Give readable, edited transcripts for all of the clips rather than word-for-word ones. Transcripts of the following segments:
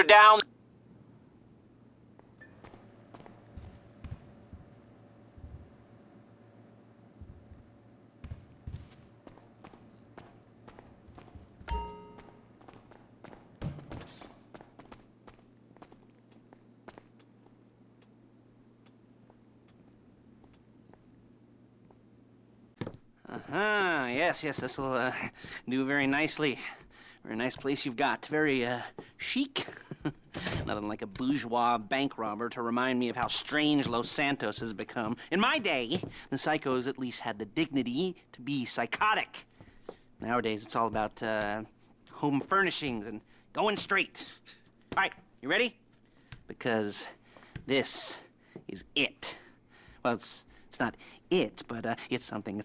down. Yes, this'll do very nicely. Very nice place you've got. Very chic. Nothing like a bourgeois bank robber to remind me of how strange Los Santos has become. In my day, the psychos at least had the dignity to be psychotic. Nowadays, it's all about home furnishings and going straight. All right, you ready? Because this is it. Well, it's not it, but it's something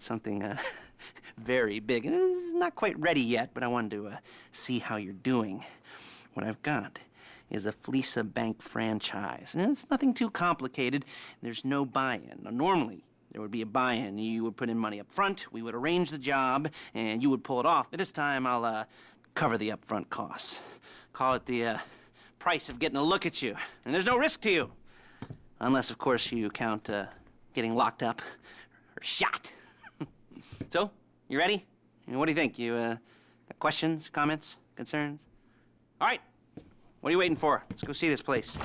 very big. It's not quite ready yet, but I wanted to see how you're doing. What I've got is a Fleeca Bank franchise. And it's nothing too complicated. There's no buy-in. Now, normally, there would be a buy-in. You would put in money up front, we would arrange the job, and you would pull it off. But this time, I'll cover the upfront costs. Call it the price of getting a look at you. And there's no risk to you. Unless, of course, you count getting locked up or shot. So, you ready? What do you think? You got questions, comments, concerns? All right. What are you waiting for? Let's go see this place.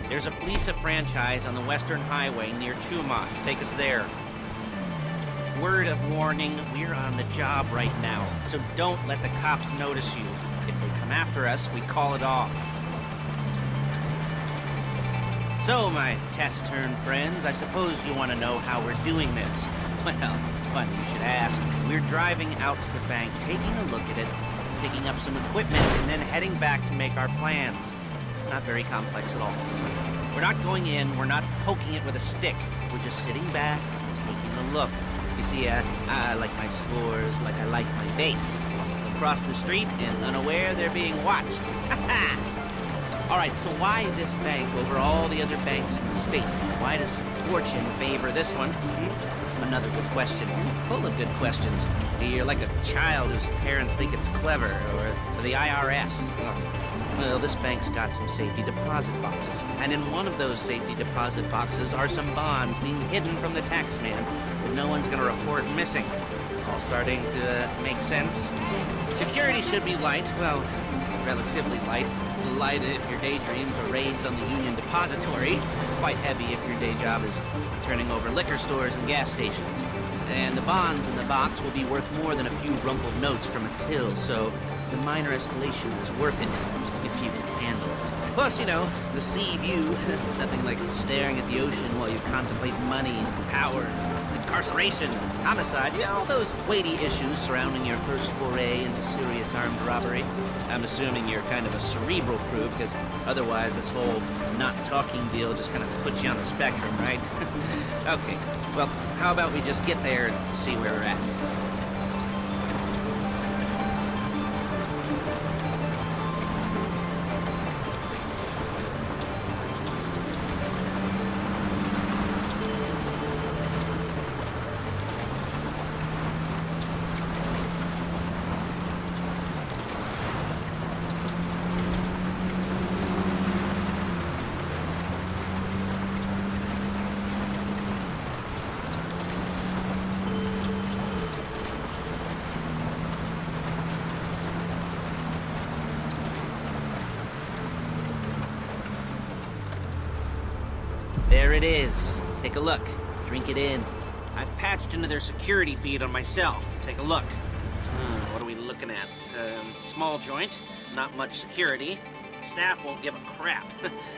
There's a Fleeca franchise on the Western Highway near Chumash. Take us there. Word of warning, we're on the job right now, so don't let the cops notice you. If they come after us, we call it off. So, my taciturn friends, I suppose you want to know how we're doing this. Well, funny you should ask. We're driving out to the bank, taking a look at it, picking up some equipment, and then heading back to make our plans. Not very complex at all. We're not going in, we're not poking it with a stick. We're just sitting back, taking a look. You see, I like my scores like I like my dates. Across the street and unaware they're being watched. All right, so why this bank over all the other banks in the state? Why does fortune favor this one? Another good question. Full of good questions. You're like a child whose parents think it's clever, or the IRS. Well, this bank's got some safety deposit boxes, and in one of those safety deposit boxes are some bonds being hidden from the tax man that no one's gonna report missing. All starting to make sense? Security should be light, well, relatively light. Light if your daydreams are raids on the Union Depository. Quite heavy if your day job is turning over liquor stores and gas stations. And the bonds in the box will be worth more than a few rumpled notes from a till, so the minor escalation is worth it if you can handle it. Plus, you know, the sea view. Nothing like staring at the ocean while you contemplate money, power, incarceration, homicide, yeah, all those weighty issues surrounding your first foray into serious armed robbery. I'm assuming you're kind of a cerebral crew, because otherwise this whole not talking deal just kind of puts you on the spectrum, right? Okay, well, how about we just get there and see where we're at? There it is. Take a look. Drink it in. I've patched into their security feed on myself. Take a look. What are we looking at? Small joint, not much security. Staff won't give a crap,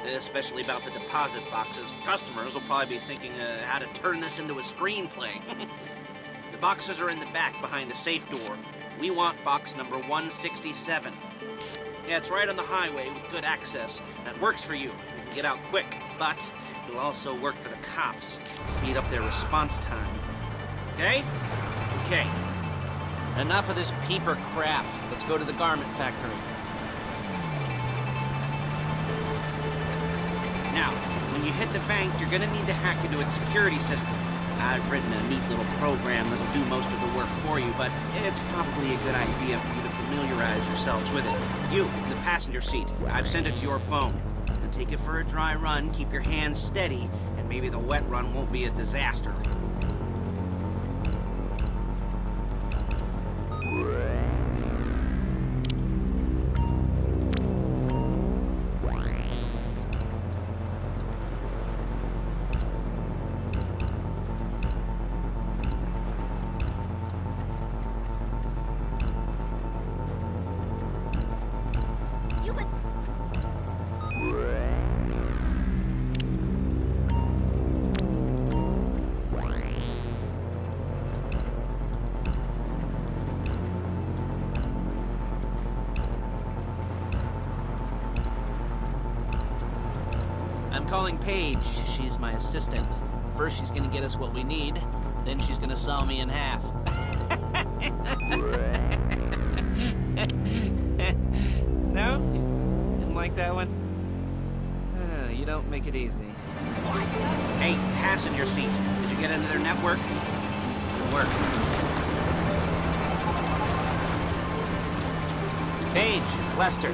especially about the deposit boxes. Customers will probably be thinking how to turn this into a screenplay. The boxes are in the back behind a safe door. We want box number 167. Yeah, it's right on the highway with good access. That works for you. You can get out quick, but it'll also work for the cops. Speed up their response time. Okay? Okay. Enough of this peeper crap. Let's go to the garment factory. Now, when you hit the bank, you're gonna need to hack into its security system. I've written a neat little program that'll do most of the work for you, but it's probably a good idea for you to familiarize yourselves with it. You, in the passenger seat, I've sent it to your phone. And take it for a dry run, keep your hands steady, and maybe the wet run won't be a disaster. I'm calling Paige. She's my assistant. First, she's gonna get us what we need. Then she's gonna saw me in half. No? Didn't like that one? You don't make it easy. Hey, passenger seat. Did you get into their network? Good work. Paige, it's Lester.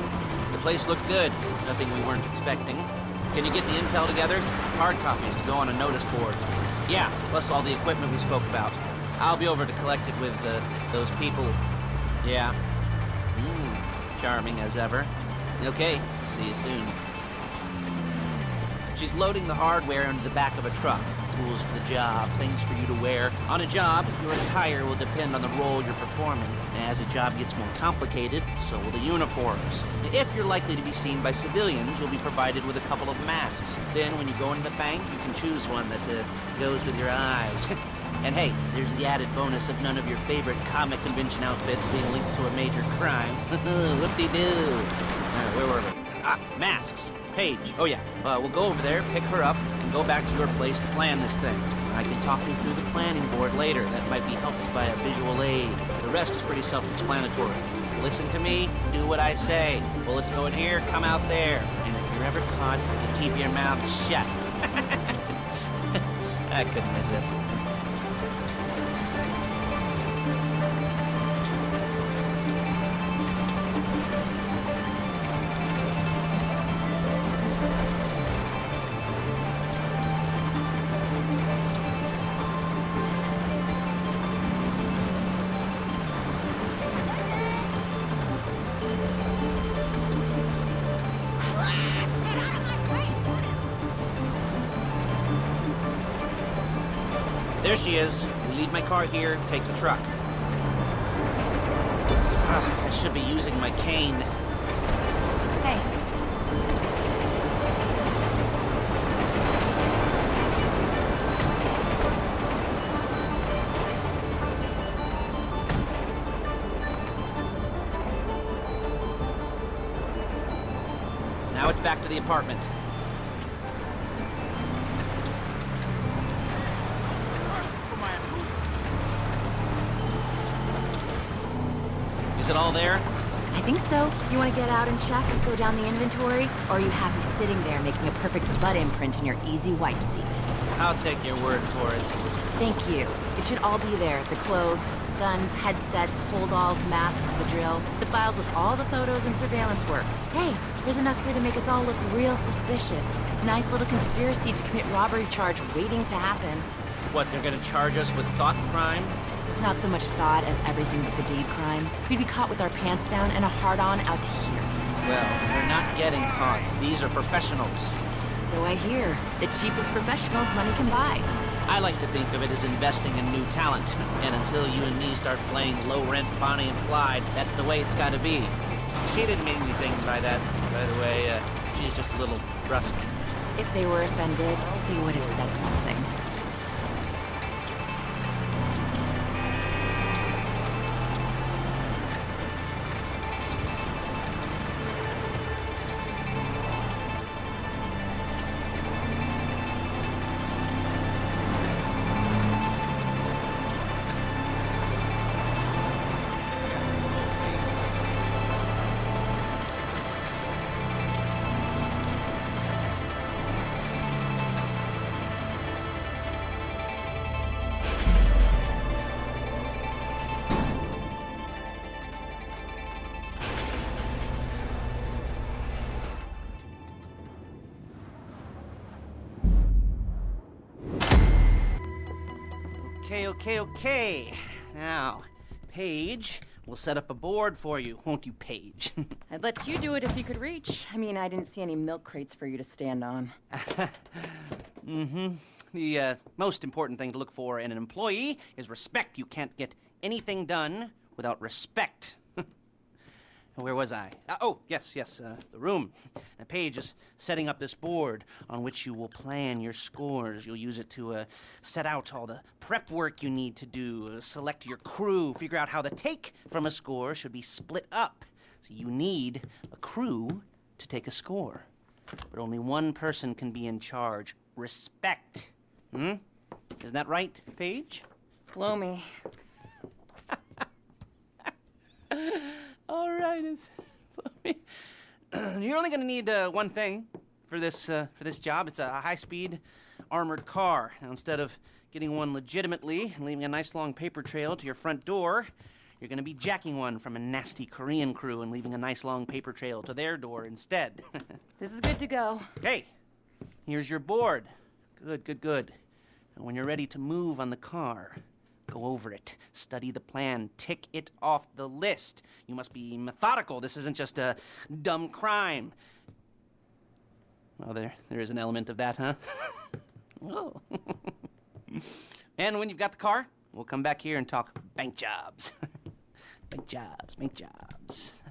The place looked good. Nothing we weren't expecting. Can you get the intel together? Hard copies to go on a notice board. Yeah, plus all the equipment we spoke about. I'll be over to collect it with those people. Yeah. Charming as ever. Okay, see you soon. She's loading the hardware into the back of a truck. Tools for the job, things for you to wear. On a job, your attire will depend on the role you're performing. As the job gets more complicated, so will the uniforms. If you're likely to be seen by civilians, you'll be provided with a couple of masks. Then when you go into the bank, you can choose one that goes with your eyes. And hey, there's the added bonus of none of your favorite comic convention outfits being linked to a major crime. Whoop-de-doo. Where were we? Masks. Paige. Oh yeah, we'll go over there, pick her up, and go back to your place to plan this thing. I can talk you through the planning board later. That might be helped by a visual aid. The rest is pretty self-explanatory. Listen to me, do what I say. Bullets go in here, come out there. And if you're ever caught, you keep your mouth shut. I couldn't resist. There she is. We leave my car here, take the truck. I should be using my cane. Hey. Now it's back to the apartment. Is it all there? I think so. You want to get out and check and go down the inventory? Or are you happy sitting there making a perfect butt imprint in your easy wipe seat? I'll take your word for it. Thank you. It should all be there. The clothes, guns, headsets, hold-alls, masks, the drill. The files with all the photos and surveillance work. Hey, there's enough here to make us all look real suspicious. Nice little conspiracy to commit robbery charge waiting to happen. What, they're gonna charge us with thought crime? Not so much thought as everything but the deed crime. We'd be caught with our pants down and a hard-on out to here. Well, we're not getting caught. These are professionals. So I hear. The cheapest professionals money can buy. I like to think of it as investing in new talent. And until you and me start playing low-rent Bonnie and Clyde, that's the way it's gotta be. She didn't mean anything by that, by the way. She's just a little brusque. If they were offended, they would have said something. Okay. Now, Paige, we'll set up a board for you, won't you, Paige? I'd let you do it if you could reach. I mean, I didn't see any milk crates for you to stand on. The most important thing to look for in an employee is respect. You can't get anything done without respect. Where was I? Yes, the room. Paige is setting up this board on which you will plan your scores. You'll use it to set out all the prep work you need to do, select your crew, figure out how the take from a score should be split up. So you need a crew to take a score. But only one person can be in charge. Respect. Isn't that right, Paige? Blow me. All right. You're only going to need one thing for this job. It's a high-speed armored car. Now, instead of getting one legitimately and leaving a nice long paper trail to your front door, you're going to be jacking one from a nasty Korean crew and leaving a nice long paper trail to their door instead. This is good to go. Hey, here's your board. Good. And when you're ready to move on the car, go over it, study the plan, tick it off the list. You must be methodical. This isn't just a dumb crime. Well, there is an element of that, huh? Oh. And when you've got the car, we'll come back here and talk bank jobs. Bank jobs.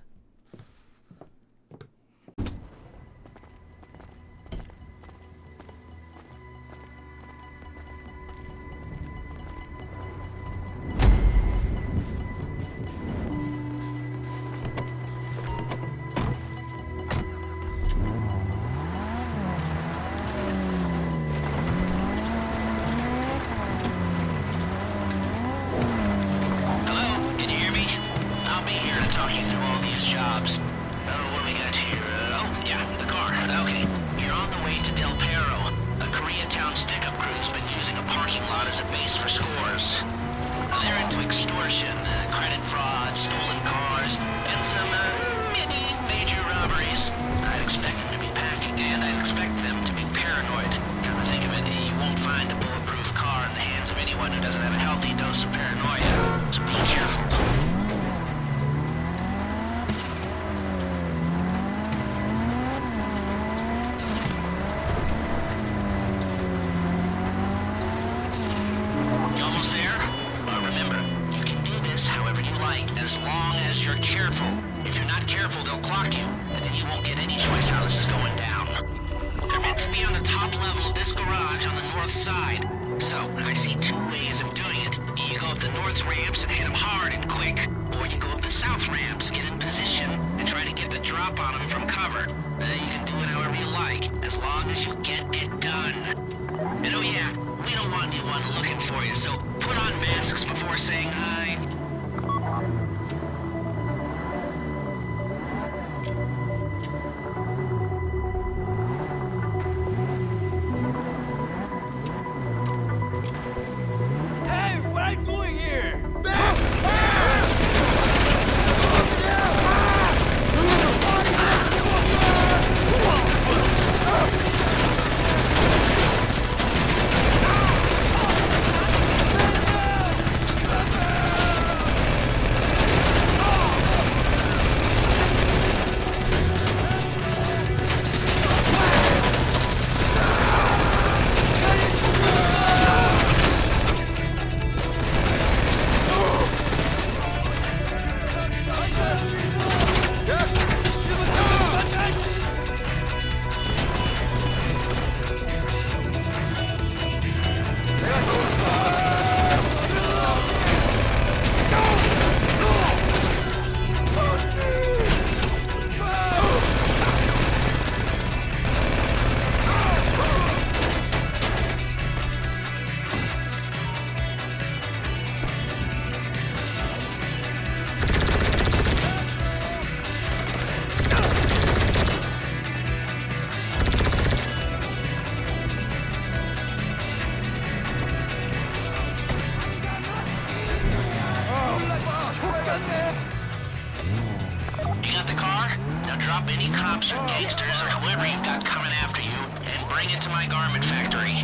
cops or gangsters or whoever you've got coming after you and bring it to my garment factory.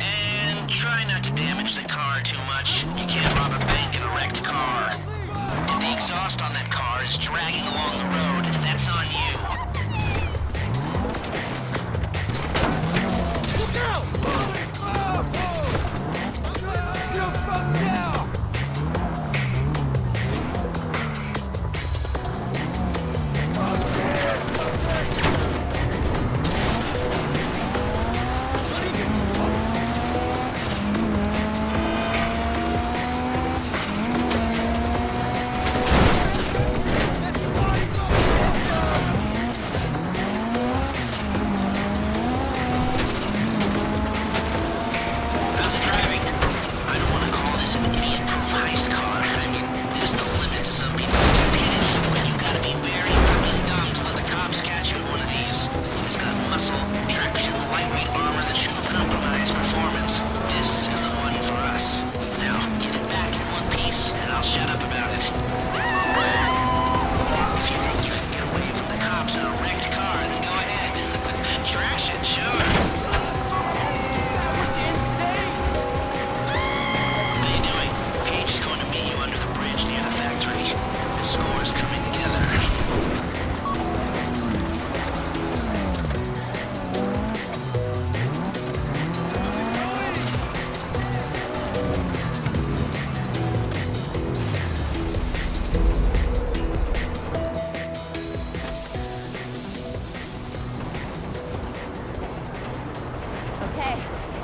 And try not to damage the car too much.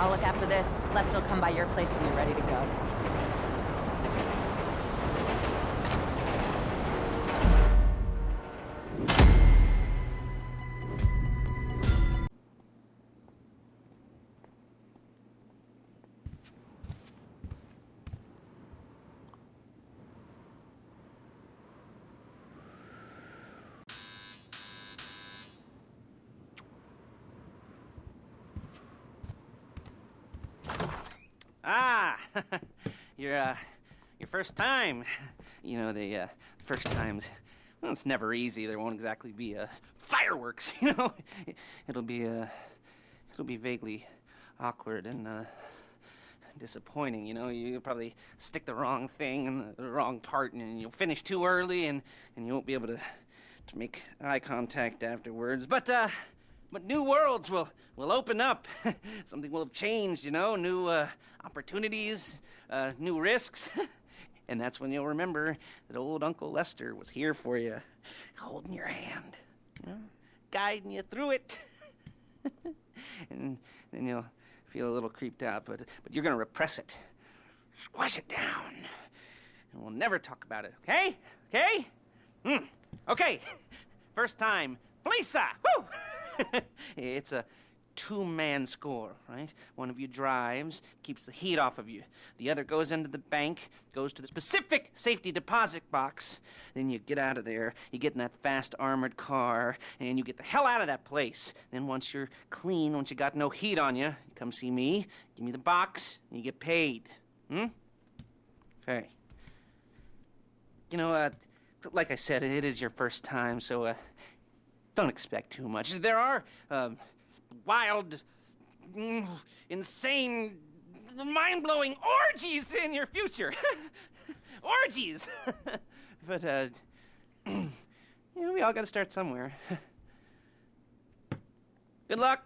I'll look after this. Lester will come by your place when you're ready to go. Ah, your first time. You know, the first times, well, it's never easy. There won't exactly be fireworks, you know. It'll be vaguely awkward and disappointing, you know. You'll probably stick the wrong thing in the wrong part, and you'll finish too early, and you won't be able to make eye contact afterwards. But new worlds will open up. Something will have changed, you know, new opportunities, new risks. And that's when you'll remember that old Uncle Lester was here for you, holding your hand, you know, guiding you through it. And then you'll feel a little creeped out, but you're gonna repress it. Squash it down. And we'll never talk about it, okay? Okay? Okay. First time, Fleeca! Woo! It's a two-man score, right? One of you drives, keeps the heat off of you. The other goes into the bank, goes to the specific safety deposit box. Then you get out of there, you get in that fast armored car, and you get the hell out of that place. Then once you're clean, once you got no heat on you, you come see me, give me the box, and you get paid. Okay. You know, like I said, it is your first time, so, don't expect too much. There are, wild, insane, mind-blowing orgies in your future. Orgies! But, you know, we all gotta start somewhere. Good luck!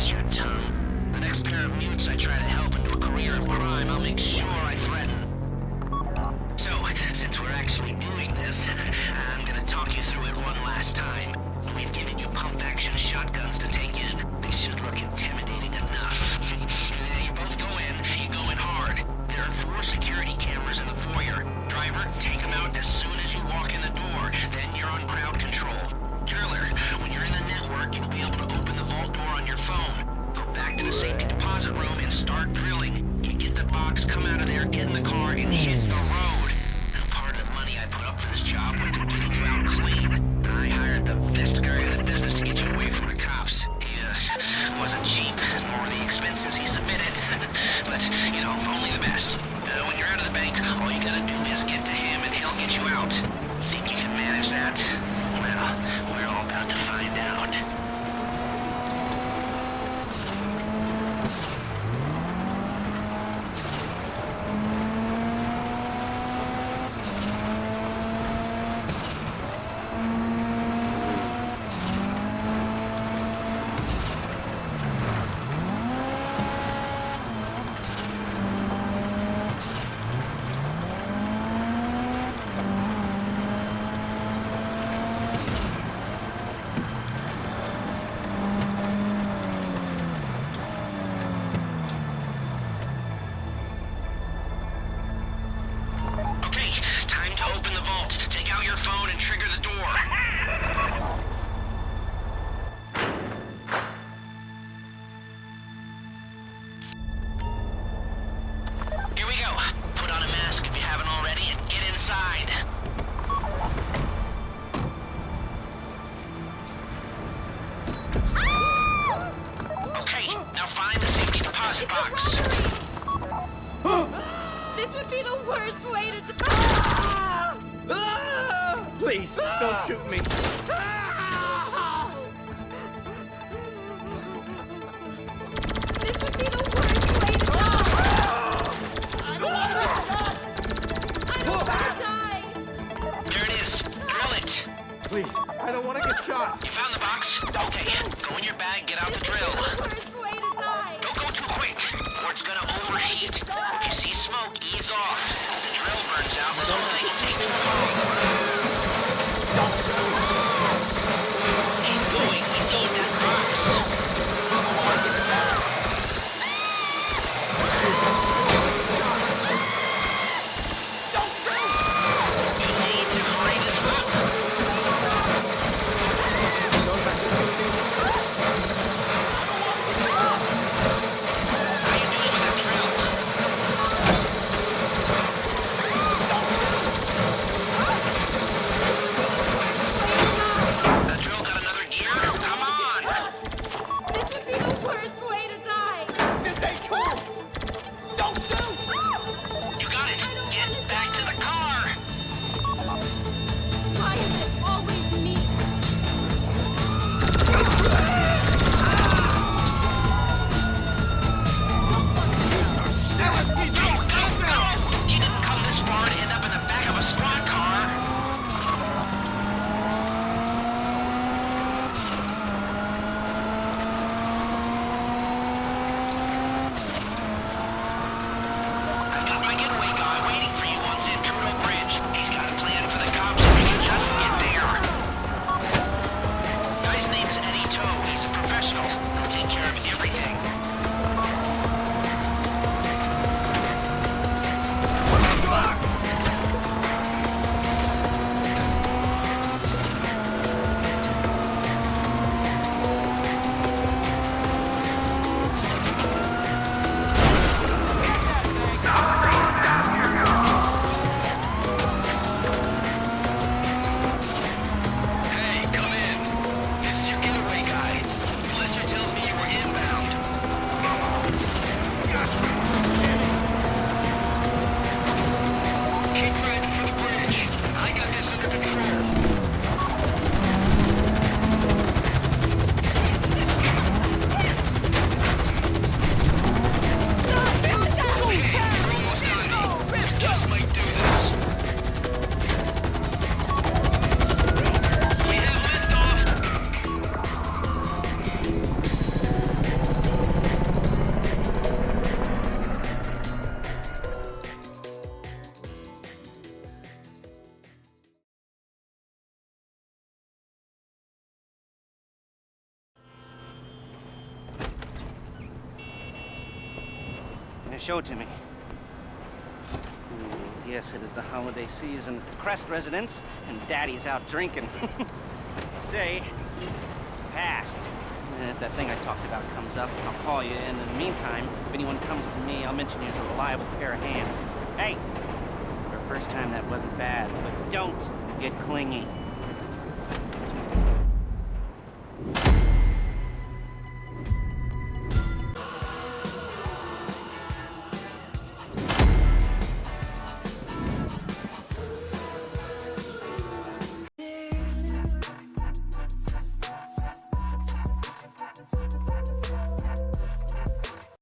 Bless your tongue. The next pair of mutes I try to help into a career of crime, I'll make sure I threaten. So, since we're actually doing this, I'm gonna talk you through it one last time. We've given you pump-action shotguns to take in. They should look intimidating enough. You both go in, you go in hard. There are 4 security cameras in the foyer. Driver, take them out as soon as you walk in the door. Then you're on crowd control. Driller, when you're in the network, you'll be able to open the vault door on your phone. Go back to the safety deposit room and start drilling. You get the box, come out of there, get in the car, and hit the road. Part of the money I put up for this job went to getting you out clean. I hired the best guy in the business to get you away from the cops. He wasn't cheap, nor were the expenses he submitted. But, you know, only the best. When you're out of the bank, all you gotta do is get to him and he'll get you out. Think you can manage that? Well, we're all about to find out. Phone and trigger the door. Here we go. Put on a mask if you haven't already and get inside. Okay, now find the safety deposit box. This would be the worst way to... Please, don't shoot me. This would be the worst way to die! I don't want to get shot! I don't want to die! There it is. Drill it. Please, I don't want to get shot. You found the box? Okay, go in your bag, get out the drill. This is the worst way to die! Don't go too quick, or it's gonna overheat. If you see smoke, ease off. If the drill burns out, this whole thing will take too long. Keep going, we need that box. You need to hurry this up. How you doing with that drill? Show it to me. Yes, it is the holiday season. Crest residence, and Daddy's out drinking. Say, passed. And if that thing I talked about comes up, I'll call you. And in the meantime, if anyone comes to me, I'll mention you as a reliable pair of hands. Hey, for a first time that wasn't bad, but don't get clingy.